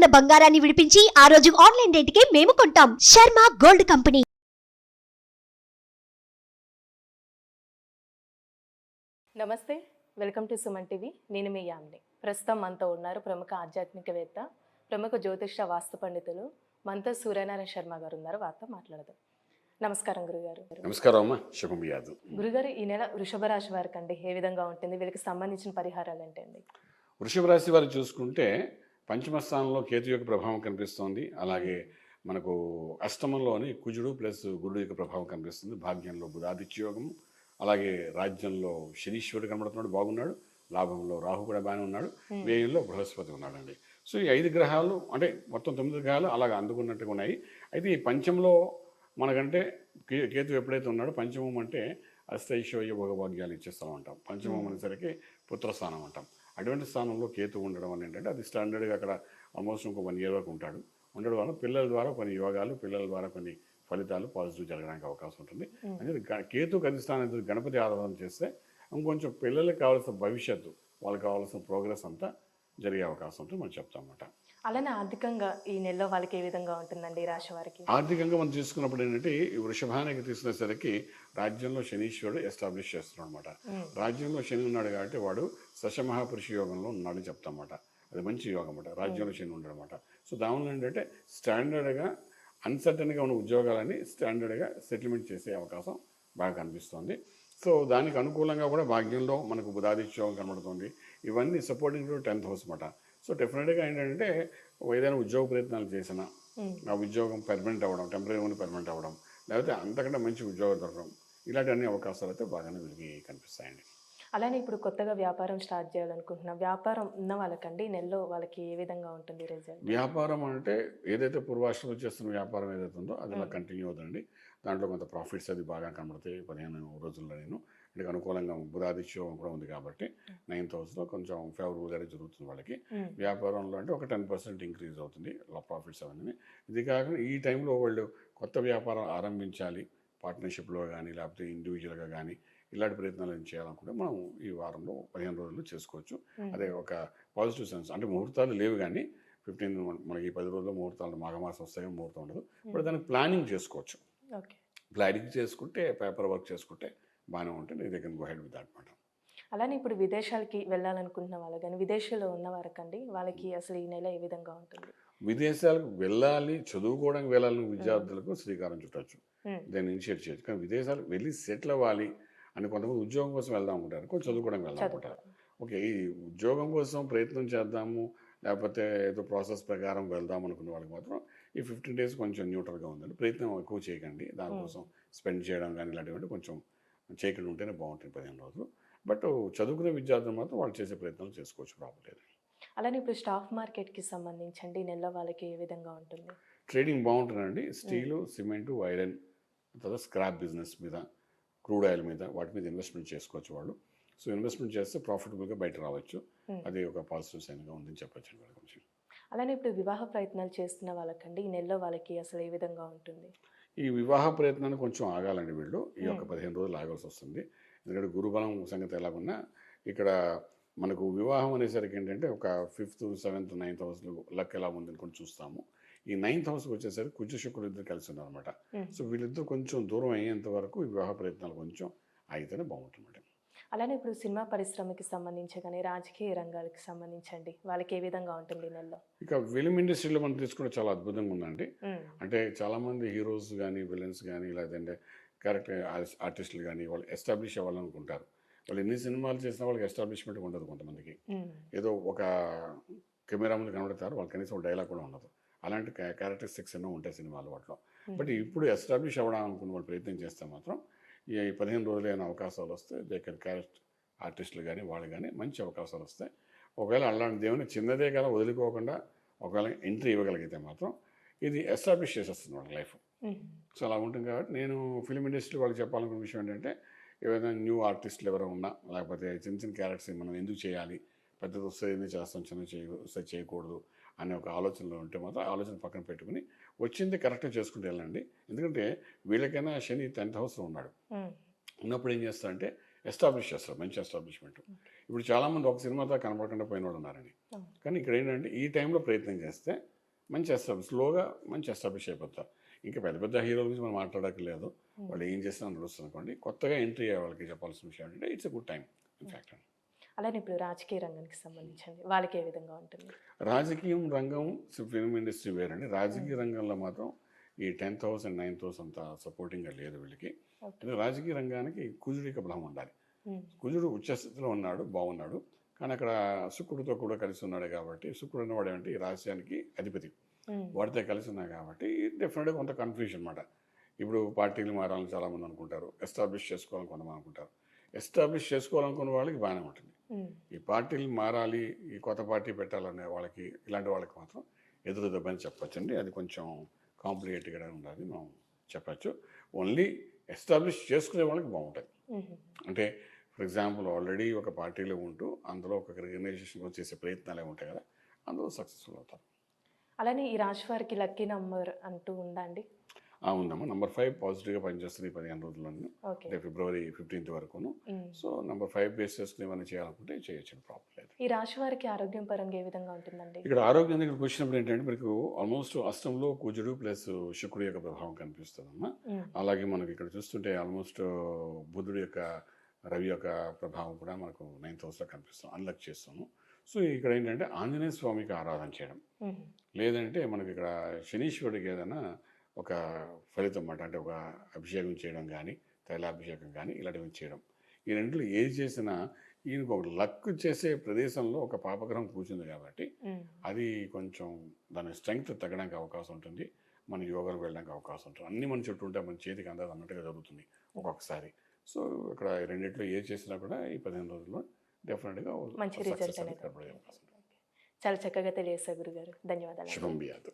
ఉన్న బంగారాన్ని విడిపించి ఆ రోజు ఆన్లైన్ రేటుకే మేము కొంటాం. Sharma gold company. నమస్తే, వెల్కమ్ టు సుమన్ టీవీ. నేను మీ యామిని. ప్రస్తుతం మనతో ఉన్నారు ప్రముఖ ఆధ్యాత్మికవేత్త, ప్రముఖ జ్యోతిష వాస్తు పండితులు మనతో సూర్యనారాయణ శర్మ గారు ఉన్నారు. వారితో మాట్లాడదాం. నమస్కారం గురుగారు. నమస్కారం అమ్మా, శుభం యాదు. గురుగారు, ఈ నెల వృషభ రాశి వారికి అండి ఏ విధంగా ఉంటుంది? వీళ్ళకి సంబంధించిన పరిహారాలు ఏంటండి? వృషభ రాశి వారు చూసుకుంటే పంచమ స్థానంలో కేతు యొక్క ప్రభావం కనిపిస్తోంది. అలాగే మనకు అష్టమంలోని కుజుడు ప్లస్ గురుడు యొక్క ప్రభావం కనిపిస్తుంది. భాగ్యంలో బుధాదిత్య యోగము, అలాగే రాజ్యంలో శనీశ్వరుడు కనబడుతున్నాడు, బాగున్నాడు. లాభంలో రాహు కూడా బాగానే ఉన్నాడు. వ్యయంలో బృహస్పతి ఉన్నాడండి. సో ఈ 5 గ్రహాలు అంటే మొత్తం 9 గ్రహాలు అలాగ అందుకున్నట్టుగా ఉన్నాయి. అయితే ఈ పంచంలో మనకంటే కేతు ఎప్పుడైతే ఉన్నాడో, పంచమం అంటే అష్టైశ్వర్య భోగభాగ్యాలు ఇచ్చే స్థలం అంటాం. పంచమం అనేసరికి పుత్రస్థానం అంటాం. అటువంటి స్థానంలో కేతు ఉండడం వల్ల ఏంటంటే అది స్టాండర్డ్గా అక్కడ ఆల్మోస్ట్ ఇంకో 1 year వరకు ఉంటాడు. ఉండడం వల్ల పిల్లల ద్వారా కొన్ని యోగాలు, పిల్లల ద్వారా కొన్ని ఫలితాలు పాజిటివ్ జరగడానికి అవకాశం ఉంటుంది. అంటే కేతు అధిష్టానం గణపతి ఆరాధన చేస్తే ఇంకొంచెం పిల్లలకి కావాల్సిన భవిష్యత్తు, వాళ్ళకి కావాల్సిన ప్రోగ్రెస్ అంతా జరిగే అవకాశం ఉంటుంది మనం చెప్తాం అన్నమాట. అలానే ఆర్థికంగా ఈ నెలలో వాళ్ళకి ఏ విధంగా ఉంటుందండి ఈ రాశి వారికి? ఆర్థికంగా మనం చూసుకున్నప్పుడు ఏంటంటే ఈ వృషభానికి తీసుకునేసరికి రాజ్యంలో శనీశ్వరుడు ఎస్టాబ్లిష్ చేస్తున్నాడు అనమాట. రాజ్యంలో శని ఉన్నాడు కాబట్టి వాడు దశమహాపురుష యోగంలో ఉన్నాడని చెప్తాం అన్నమాట. అది మంచి యోగం అన్నమాట, రాజ్యంలో శని ఉండడమాట. సో దానిలో ఏంటంటే స్టాండర్డ్గా అన్సర్టన్గా ఉన్న ఉద్యోగాలని స్టాండర్డ్గా సెటిల్మెంట్ చేసే అవకాశం బాగా కనిపిస్తుంది. సో దానికి అనుకూలంగా కూడా భాగ్యంలో మనకు బుధాదిత్య యోగం కనబడుతుంది. ఇవన్నీ సపోర్టింగ్ టు 10th house అన్నమాట. సో డెఫినెట్గా ఏంటంటే ఏదైనా ఉద్యోగ ప్రయత్నాలు చేసినా ఆ ఉద్యోగం పర్మనెంట్ అవ్వడం, టెంపరీ పర్మనెంట్ అవ్వడం, లేకపోతే అంతకంటే మంచి ఉద్యోగం దొరకడం, ఇలాంటి అన్ని అవకాశాలు అయితే బాగానే వీళ్ళకి కనిపిస్తాయండి. అలానే ఇప్పుడు కొత్తగా వ్యాపారం స్టార్ట్ చేయాలనుకుంటున్నా, వ్యాపారం ఉన్న వాళ్ళకండి ఈ నెలలో వాళ్ళకి ఏ విధంగా ఉంటుంది రిజల్ట్? వ్యాపారం అంటే ఏదైతే పూర్వాశ్రమం చేస్తున్న వ్యాపారం ఏదైతే ఉందో అది అలా కంటిన్యూ అవుతుందండి. దాంట్లో కొంత ప్రాఫిట్స్ అది బాగా కనబడతాయి 15 రోజుల్లో. అంటే అనుకూలంగా బుధాదిత్యం కూడా ఉంది కాబట్టి 9th house కొంచెం ఫేవరబుల్గానే జరుగుతుంది వాళ్ళకి. వ్యాపారంలో అంటే ఒక 10% ఇంక్రీజ్ అవుతుంది ప్రాఫిట్స్ అవన్నీ. ఇది కాకుండా ఈ టైంలో వాళ్ళు కొత్త వ్యాపారం ఆరంభించాలి, పార్ట్నర్షిప్లో కానీ లేకపోతే ఇండివిజువల్గా కానీ ఇలాంటి ప్రయత్నాలు ఏం చేయాలనుకుంటే మనం ఈ వారంలో 15 రోజులు చేసుకోవచ్చు. అదే ఒక పాజిటివ్ సెన్స్. అంటే ముహూర్తాలు లేవు కానీ 15 మనకి 10 రోజుల్లో ముహూర్తాలు మాఘమాసం వస్తాయి, ముహూర్తం ఉండదు. ఇప్పుడు దానికి ప్లానింగ్ చేసుకోవచ్చు. ప్లానింగ్ చేసుకుంటే, పేపర్ వర్క్ చేసుకుంటే బాగానే ఉంటుంది. ఇది can go head with that మాట. అలానే ఇప్పుడు విదేశాలకి వెళ్ళాలనుకుంటున్న వాళ్ళు కానీ విదేశాల్లో ఉన్న వారికండి వాళ్ళకి అసలు ఈ నెల ఏ విధంగా ఉంటుంది? విదేశాలకు వెళ్ళాలి, చదువుకోవడానికి వెళ్ళాలని విద్యార్థులకు శ్రీకారం చుట్టచ్చు, దాన్ని ఇనిషియేట్ చేయొచ్చు. కానీ విదేశాలకు వెళ్ళి సెటిల్ అవ్వాలి అని కొంతమంది ఉద్యోగం కోసం వెళ్దాం అనుకుంటారు, కొంచెం చదువుకోవడానికి వెళ్దాం అనుకుంటారు. ఓకే, ఈ ఉద్యోగం కోసం ప్రయత్నం చేద్దాము లేకపోతే ఏదో ప్రాసెస్ ప్రకారం వెళ్దాం అనుకున్న వాళ్ళకి మాత్రం ఈ 15 days కొంచెం న్యూట్రల్గా ఉందండి. ప్రయత్నం ఎక్కువ చేయకండి, దానికోసం స్పెండ్ చేయడం కానీ ఇలాంటివంటే కొంచెం చేయకుండా ఉంటేనే బాగుంటుంది 15 రోజులు. బట్ చదువుకునే విద్యార్థులు మాత్రం వాళ్ళు చేసే ప్రయత్నాలు చేసుకోవచ్చు, ప్రాబ్లం లేదు. అలానే ఇప్పుడు స్టాక్ మార్కెట్కి సంబంధించండి నెల వాళ్ళకి ఏ విధంగా ఉంటుంది? ట్రేడింగ్ బాగుంటుందండి. స్టీలు, సిమెంటు, ఐరన్, తర్వాత స్క్రాప్ బిజినెస్ మీద, క్రూడ్ ఆయిల్ మీద, వాటి మీద ఇన్వెస్ట్మెంట్ చేసుకోవచ్చు వాళ్ళు. సో ఇన్వెస్ట్మెంట్ చేస్తే ప్రాఫిటబుల్గా బయట రావచ్చు. అది ఒక పాజిటివ్ సైన్గా ఉందని చెప్పచ్చు వాళ్ళ గురించి. అలానే ఇప్పుడు వివాహ ప్రయత్నాలు చేస్తున్న వాళ్ళకండి ఈ నెలలో వాళ్ళకి అసలు ఏ విధంగా ఉంటుంది? ఈ వివాహ ప్రయత్నాన్ని కొంచెం ఆగాలండి వీళ్ళు. ఈ యొక్క 15 రోజులు ఆగాల్సి వస్తుంది. ఎందుకంటే గురుబలం సంగతి ఎలాగున్నా ఇక్కడ మనకు వివాహం అనేసరికి ఏంటంటే ఒక 5th, 7th, 9th house luck ఎలా ఉందని కొంచెం చూస్తాము. ఈ 9th house వచ్చేసరికి కుజ శుక్రుడు ఇద్దరు కలిసి ఉన్నారనమాట. సో వీళ్ళిద్దరు కొంచెం దూరం అయ్యేంత వరకు ఈ వివాహ ప్రయత్నాలు కొంచెం ఆగితేనే బాగుంటుంది. అలానే ఇప్పుడు సినిమా పరిశ్రమకి సంబంధించి కానీ రాజకీయ రంగాలకు సంబంధించండి వాళ్ళకి ఏ విధంగా ఉంటుంది ఈ నెలలో? ఇక ఫిలిం ఇండస్ట్రీలో మనం తీసుకుంటే చాలా అద్భుతంగా ఉందండి. అంటే చాలామంది హీరోస్ కానీ విలన్స్ కానీ లేదంటే క్యారెక్టర్ ఆర్టిస్టులు కానీ వాళ్ళు ఎస్టాబ్లిష్ అవ్వాలనుకుంటారు. వాళ్ళు ఎన్ని సినిమాలు చేసినా వాళ్ళకి ఎస్టాబ్లిష్మెంట్ ఉండదు. కొంతమందికి ఏదో ఒక కెమెరా ముందు కనబడతారు, వాళ్ళకి కనీసం ఒక డైలాగ్ కూడా ఉండదు. అలాంటి క్యారెక్టరిస్టిక్స్ ఎన్నో ఉంటాయి సినిమాలు వాటిలో. బట్ ఇప్పుడు ఎస్టాబ్లిష్ అవ్వడం అనుకున్న వాళ్ళు ప్రయత్నం చేస్తే మాత్రం ఈ 15 రోజులు అయిన అవకాశాలు వస్తాయి. క్యారెక్టర్ ఆర్టిస్టులు కానీ వాళ్ళు కానీ మంచి అవకాశాలు వస్తాయి. ఒకవేళ అలాంటి దేవుని చిన్నదే కదా వదులుకోకుండా ఒకవేళ ఎంట్రీ ఇవ్వగలిగితే మాత్రం ఇది ఎస్టాబ్లిష్ చేసేస్తుంది వాళ్ళ లైఫ్. సో అలా ఉంటుంది కాబట్టి నేను ఫిలిం ఇండస్ట్రీ వాళ్ళకి చెప్పాలనుకున్న విషయం ఏంటంటే ఏదైనా న్యూ ఆర్టిస్టులు ఎవరైనా ఉన్నా లేకపోతే చిన్న చిన్న క్యారెక్టర్స్ మనం ఎందుకు చేయాలి, పెద్దది వస్తే ఎందుకు చేస్తాం, చిన్న వస్తే చేయకూడదు అనే ఒక ఆలోచనలో ఉంటే మాత్రం ఆలోచన పక్కన పెట్టుకుని వచ్చింది కరెక్ట్గా చేసుకుంటూ వెళ్ళండి. ఎందుకంటే వీళ్ళకైనా శని 10th house ఉన్నాడు. ఉన్నప్పుడు ఏం చేస్తారంటే ఎస్టాబ్లిష్ చేస్తారు, మంచి ఎస్టాబ్లిష్మెంట్. ఇప్పుడు చాలామంది ఒక సినిమాతో కనపడకుండా పోయిన వాళ్ళు ఉన్నారని. కానీ ఇక్కడ ఏంటంటే ఈ టైంలో ప్రయత్నం చేస్తే మంచి స్లోగా మంచి ఎస్టాబ్లిష్ అయిపోతారు. ఇంకా పెద్ద పెద్ద హీరోల గురించి మనం మాట్లాడక్కర్లేదు, వాళ్ళు ఏం చేసినా నడుస్తుంది అనుకోండి. కొత్తగా ఎంట్రీ అయ్యే వాళ్ళకి చెప్పాల్సిన విషయం ఏంటంటే it's a good time in fact. అలానే ఇప్పుడు రాజకీయ రంగానికి సంబంధించింది వాళ్ళకి ఏ విధంగా ఉంటుంది? రాజకీయం రంగం ఫిల్మ్ ఇండస్ట్రీ వేరండి. రాజకీయ రంగంలో మాత్రం ఈ 10th house and 9th house అంత సపోర్టింగ్గా లేదు వీళ్ళకి. రాజకీయ రంగానికి కుజుడికి బలం ఉండాలి. కుజుడు ఉచ్చస్థితిలో ఉన్నాడు, బాగున్నాడు, కానీ అక్కడ శుక్రుడితో కూడా కలిసి ఉన్నాడు కాబట్టి, శుక్రుడు అన్నవాడు ఏంటి ఈ రాజ్యానికి అధిపతి, వాడితో కలిసి ఉన్నాయి కాబట్టి డెఫినెట్గా కొంత కన్ఫ్యూజన్ అనమాట. ఇప్పుడు పార్టీలు మారాలని చాలామంది అనుకుంటారు, ఎస్టాబ్లిష్ చేసుకోవాలని కొంతమంది అనుకుంటారు. ఎస్టాబ్లిష్ చేసుకోవాలనుకున్న వాళ్ళకి బాగానే ఉంటుంది. ఈ పార్టీలు మారాలి, ఈ కొత్త పార్టీ పెట్టాలనే వాళ్ళకి, ఇలాంటి వాళ్ళకి మాత్రం ఎదురు దెబ్బని చెప్పచ్చండి. అది కొంచెం కాంప్లికేటెడ్గా ఉండాలి మనం చెప్పచ్చు. ఓన్లీ ఎస్టాబ్లిష్ చేసుకునే వాళ్ళకి బాగుంటుంది. అంటే ఫర్ ఎగ్జాంపుల్ ఆల్రెడీ ఒక పార్టీలో ఉంటూ అందులో ఒక ఆర్గనైజేషన్ చేసే ప్రయత్నాలు ఉంటాయి కదా, అందులో సక్సెస్ఫుల్ అవుతారు. అలానే ఈ రాశి వారికి లక్కీ నంబర్ అంటూ ఉందా అండి? ఉందమ్మా, నెంబర్ 5 పాజిటివ్గా పనిచేస్తుంది 15 రోజుల్లోనూ, ఓకే. అంటే February 15th వరకును. సో నెంబర్ 5 బేస్ చేసుకుని ఏమైనా చేయాలనుకుంటే చేయొచ్చు, ప్రాబ్లం లేదు. ఈ రాశి వారికి ఆరోగ్యం పరంగా ఏ విధంగా ఉంటుందండి? ఇక్కడ ఆరోగ్యం దగ్గరికి వచ్చినప్పుడు ఏంటంటే మనకు ఆల్మోస్ట్ అష్టంలో కుజుడు ప్లస్ శుక్రుడు యొక్క ప్రభావం కనిపిస్తుందమ్మా. అలాగే మనకి ఇక్కడ చూస్తుంటే ఆల్మోస్ట్ బుధుడు యొక్క, రవి యొక్క ప్రభావం కూడా మనకు 9th house లో కనిపిస్తాం, అన్లక్ చేస్తాము. సో ఇక్కడ ఏంటంటే ఆంజనేయ స్వామికి ఆరాధన చేయడం, లేదంటే మనకి ఇక్కడ శనీశ్వరుడికి ఏదైనా ఒక ఫలితం అన్నమాట, అంటే ఒక అభిషేకం చేయడం కానీ, తైలాభిషేకం కానీ ఇలాంటివి చేయడం. ఈ రెండులో ఏది చేసినా ఈయనకు ఒక లక్ చేసే ప్రదేశంలో ఒక పాపగ్రహం కూర్చుంది కాబట్టి అది కొంచెం దాని స్ట్రెంగ్త్ తగ్గడానికి అవకాశం ఉంటుంది, మన యోగాలకు వెళ్ళడానికి అవకాశం ఉంటుంది. అన్ని మన చుట్టూ ఉంటే మన చేతికి అందదు అన్నట్టుగా జరుగుతుంది ఒక్కొక్కసారి. సో ఇక్కడ రెండిట్లో ఏది చేసినా కూడా ఈ 15 రోజుల్లో డెఫినెట్గా మంచి రిజల్ట్ అనేది. అవకాశం ఉంటుంది. చాలా చక్కగా తెలియజేశారు గురుగారు, ధన్యవాదాలు. శుభం బియాదు.